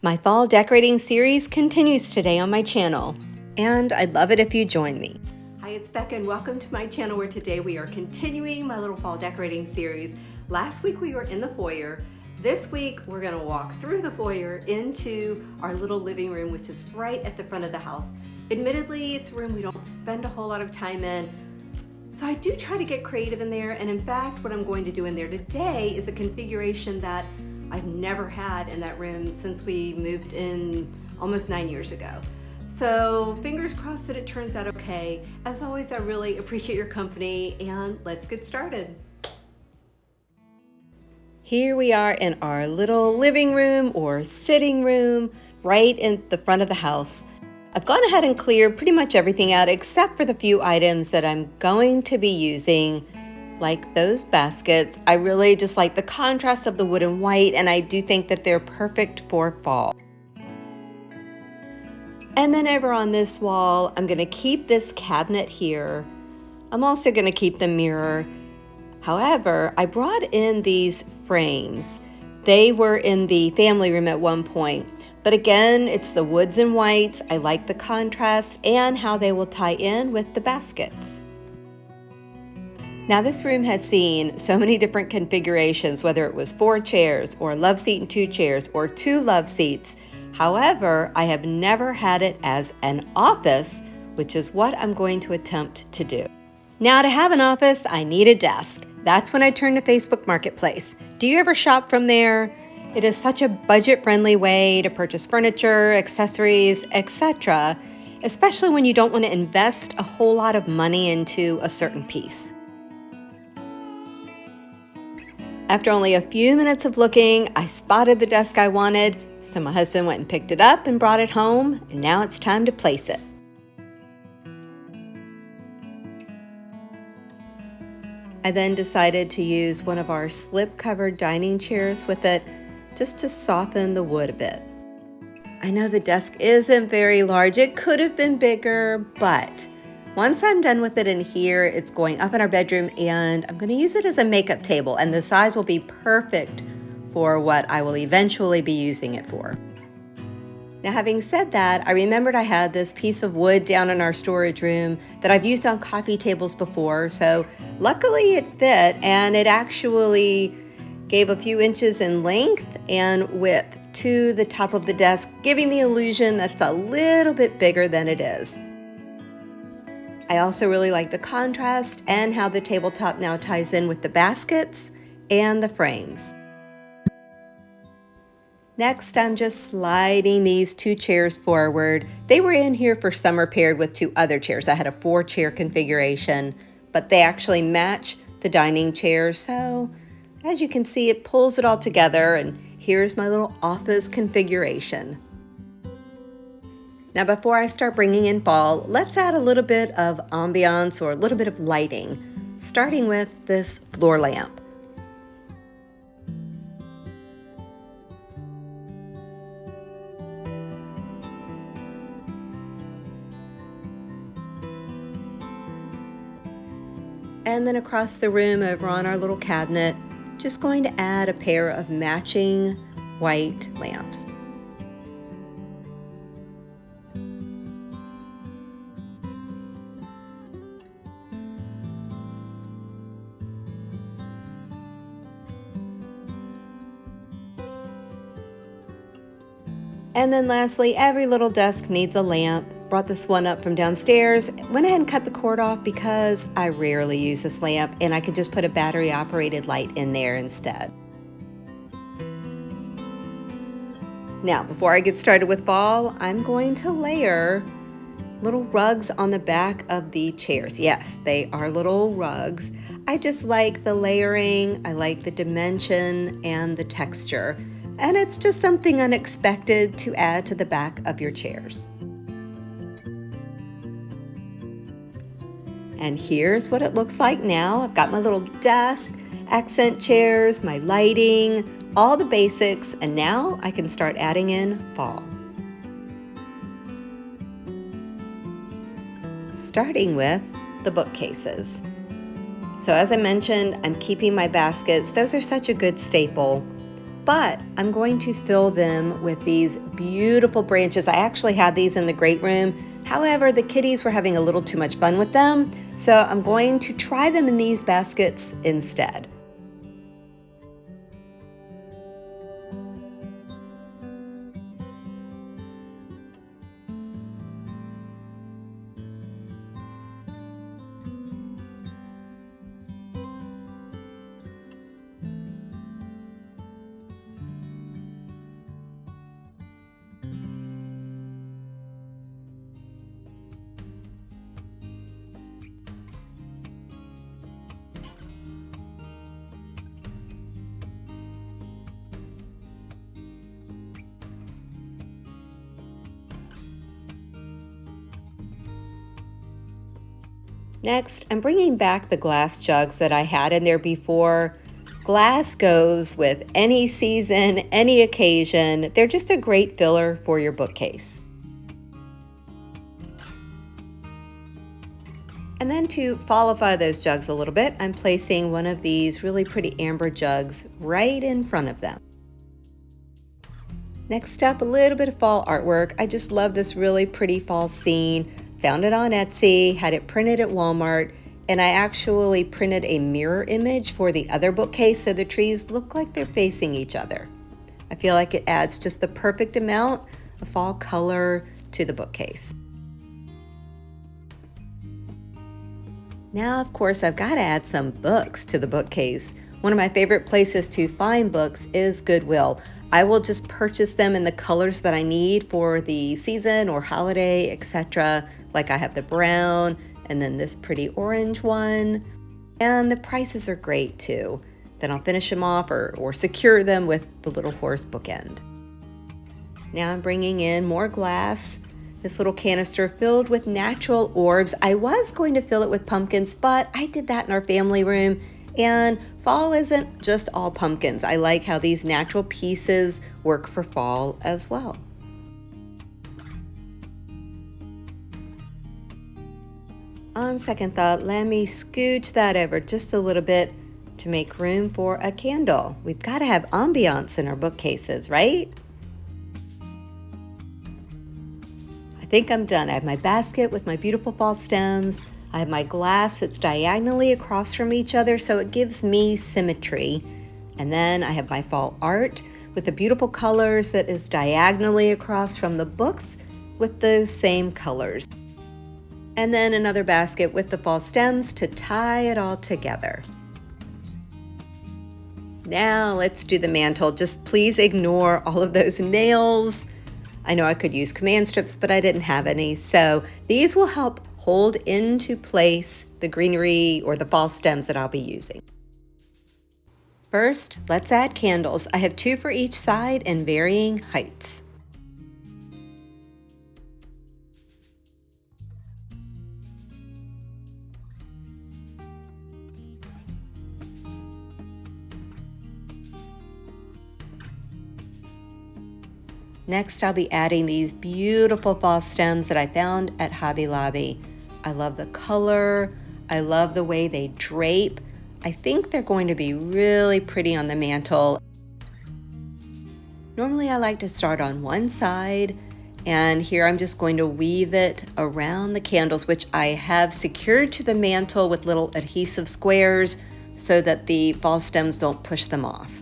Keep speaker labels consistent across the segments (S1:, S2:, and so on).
S1: My fall decorating series continues today on my channel, and I'd love it if you join me. Hi, it's Becca, and welcome to my channel where today we are continuing my little fall decorating series. Last week we were in the foyer. This week we're going to walk through the foyer into our little living room, which is right at the front of the house. Admittedly, it's a room we don't spend a whole lot of time in, so I do try to get creative in there, and in fact what I'm going to do in there today is a configuration that I've never had in that room since we moved in almost 9 years ago. So fingers crossed that it turns out okay. As always, I really appreciate your company, and let's get started. Here we are in our little living room or sitting room right in the front of the house. I've gone ahead and cleared pretty much everything out except for the few items that I'm going to be using, like those baskets. I really just like the contrast of the wood and white, and I do think that they're perfect for fall. And then over on this wall, I'm going to keep this cabinet here. I'm also going to keep the mirror. However, I brought in these frames. They were in the family room at one point. But again, it's the woods and whites. I like the contrast and how they will tie in with the baskets. Now this room has seen so many different configurations, whether it was 4 chairs or a love seat and 2 chairs or 2 love seats. However, I have never had it as an office, which is what I'm going to attempt to do. Now to have an office, I need a desk. That's when I turn to Facebook Marketplace. Do you ever shop from there? It is such a budget-friendly way to purchase furniture, accessories, etc., especially when you don't want to invest a whole lot of money into a certain piece. After only a few minutes of looking, I spotted the desk I wanted, so my husband went and picked it up and brought it home, and now it's time to place it. I then decided to use one of our slip-covered dining chairs with it, just to soften the wood a bit. I know the desk isn't very large. It could have been bigger, but once I'm done with it in here, it's going up in our bedroom, and I'm going to use it as a makeup table, and the size will be perfect for what I will eventually be using it for. Now, having said that, I remembered I had this piece of wood down in our storage room that I've used on coffee tables before, so luckily it fit, and it actually gave a few inches in length and width to the top of the desk, giving the illusion that's a little bit bigger than it is. I also really like the contrast and how the tabletop now ties in with the baskets and the frames. Next, I'm just sliding these 2 chairs forward. They were in here for summer paired with 2 other chairs. I had a 4-chair configuration, but they actually match the dining chair, so as you can see, it pulls it all together, and here's my little office configuration. Now before I start bringing in fall, let's add a little bit of ambiance or a little bit of lighting, starting with this floor lamp. And then across the room over on our little cabinet, just going to add a pair of matching white lamps. And then lastly, every little desk needs a lamp. Brought this one up from downstairs. Went ahead and cut the cord off because I rarely use this lamp, and I could just put a battery operated light in there instead. Now, before I get started with fall, I'm going to layer little rugs on the back of the chairs. Yes, they are little rugs. I just like the layering, I like the dimension and the texture, and it's just something unexpected to add to the back of your chairs. And here's what it looks like now. I've got my little desk, accent chairs, my lighting, all the basics, and now I can start adding in fall. Starting with the bookcases. So as I mentioned, I'm keeping my baskets. Those are such a good staple. but I'm going to fill them with these beautiful branches. I actually had these in the great room. However, the kitties were having a little too much fun with them, so I'm going to try them in these baskets instead. Next, I'm bringing back the glass jugs that I had in there before. Glass goes with any season, any occasion. They're just a great filler for your bookcase. And then to fallify those jugs a little bit, I'm placing one of these really pretty amber jugs right in front of them. Next up, a little bit of fall artwork. I just love this really pretty fall scene. Found it on Etsy, had it printed at Walmart, and I actually printed a mirror image for the other bookcase so the trees look like they're facing each other. I feel like it adds just the perfect amount of fall color to the bookcase. Now, of course, I've got to add some books to the bookcase. One of my favorite places to find books is Goodwill. I will just purchase them in the colors that I need for the season or holiday, etc. Like I have the brown and then this pretty orange one. And the prices are great too. Then I'll finish them off or secure them with the little horse bookend. Now I'm bringing in more glass. This little canister filled with natural orbs. I was going to fill it with pumpkins, but I did that in our family room. And fall isn't just all pumpkins. I like how these natural pieces work for fall as well. On second thought, let me scooch that over just a little bit to make room for a candle. We've got to have ambiance in our bookcases, right? I think I'm done. I have my basket with my beautiful fall stems. I have my glass that's diagonally across from each other, so it gives me symmetry. And then I have my fall art with the beautiful colors that is diagonally across from the books with those same colors. And then another basket with the fall stems to tie it all together. Now let's do the mantle. Just please ignore all of those nails. I know I could use command strips, but I didn't have any. So these will help hold into place the greenery or the fall stems that I'll be using. First, let's add candles. I have 2 for each side in varying heights. Next, I'll be adding these beautiful fall stems that I found at Hobby Lobby. I love the color. I love the way they drape. I think they're going to be really pretty on the mantle. Normally, I like to start on one side, and here I'm just going to weave it around the candles, which I have secured to the mantle with little adhesive squares so that the fall stems don't push them off.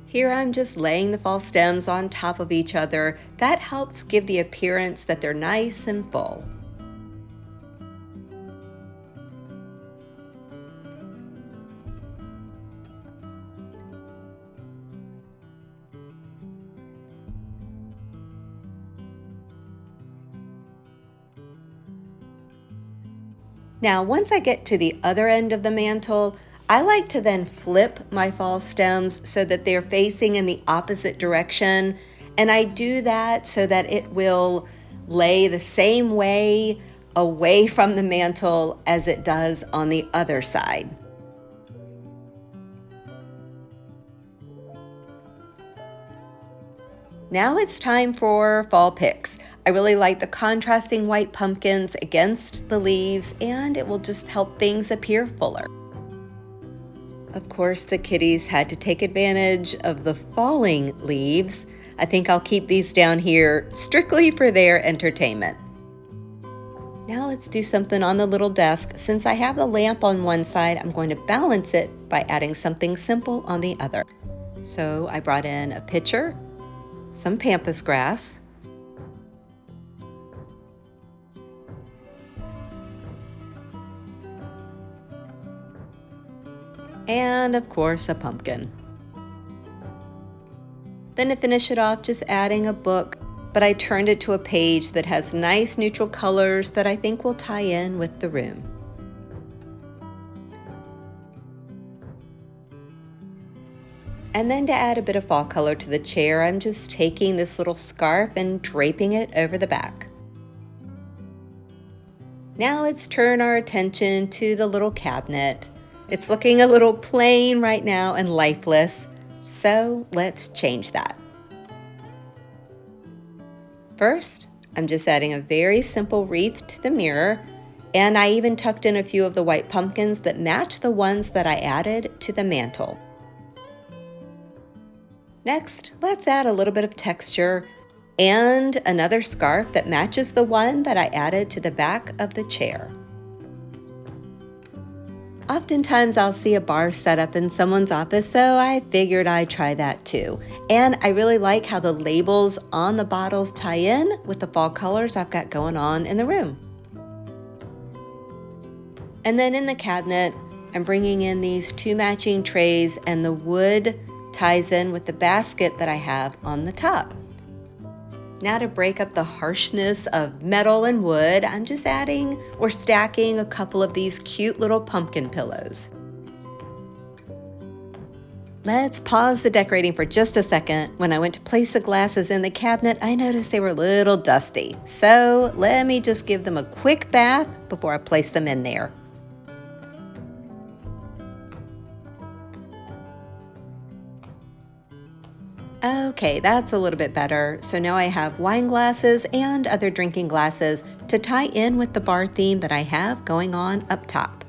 S1: Here I'm just laying the fall stems on top of each other. That helps give the appearance that they're nice and full. Now, once I get to the other end of the mantle, I like to then flip my fall stems so that they're facing in the opposite direction. And I do that so that it will lay the same way away from the mantle as it does on the other side. Now it's time for fall picks. I really like the contrasting white pumpkins against the leaves, and it will just help things appear fuller. Of course, the kitties had to take advantage of the falling leaves. I think I'll keep these down here strictly for their entertainment. Now let's do something on the little desk. Since I have the lamp on one side, I'm going to balance it by adding something simple on the other. So I brought in a pitcher, some pampas grass, and of course a pumpkin. Then to finish it off, just adding a book, but I turned it to a page that has nice neutral colors that I think will tie in with the room. And then to add a bit of fall color to the chair, I'm just taking this little scarf and draping it over the back. Now let's turn our attention to the little cabinet. It's looking a little plain right now and lifeless, so let's change that. First, I'm just adding a very simple wreath to the mirror, and I even tucked in a few of the white pumpkins that match the ones that I added to the mantle. Next, let's add a little bit of texture and another scarf that matches the one that I added to the back of the chair. Oftentimes I'll see a bar set up in someone's office, so I figured I'd try that too. And I really like how the labels on the bottles tie in with the fall colors I've got going on in the room. And then in the cabinet, I'm bringing in these two matching trays, and the wood ties in with the basket that I have on the top. Now to break up the harshness of metal and wood, I'm just adding or stacking a couple of these cute little pumpkin pillows. Let's pause the decorating for just a second. When I went to place the glasses in the cabinet, I noticed they were a little dusty. So let me just give them a quick bath before I place them in there. Okay, that's a little bit better. So now I have wine glasses and other drinking glasses to tie in with the bar theme that I have going on up top.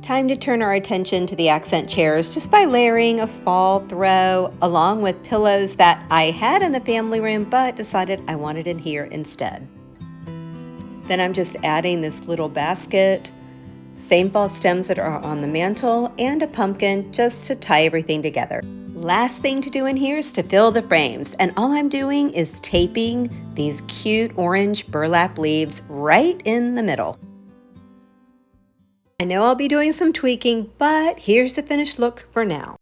S1: Time to turn our attention to the accent chairs just by layering a fall throw along with pillows that I had in the family room but decided I wanted in here instead. Then I'm just adding this little basket, same fall stems that are on the mantle, and a pumpkin just to tie everything together. Last thing to do in here is to fill the frames, and all I'm doing is taping these cute orange burlap leaves right in the middle. I know I'll be doing some tweaking, but here's the finished look for now.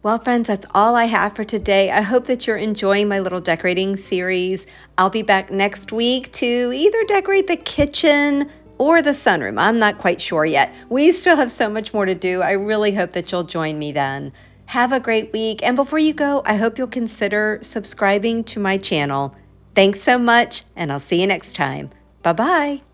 S1: Well, friends, that's all I have for today. I hope that you're enjoying my little decorating series. I'll be back next week to either decorate the kitchen or the sunroom. I'm not quite sure yet. We still have so much more to do. I really hope that you'll join me then. Have a great week. And before you go, I hope you'll consider subscribing to my channel. Thanks so much, and I'll see you next time. Bye-bye.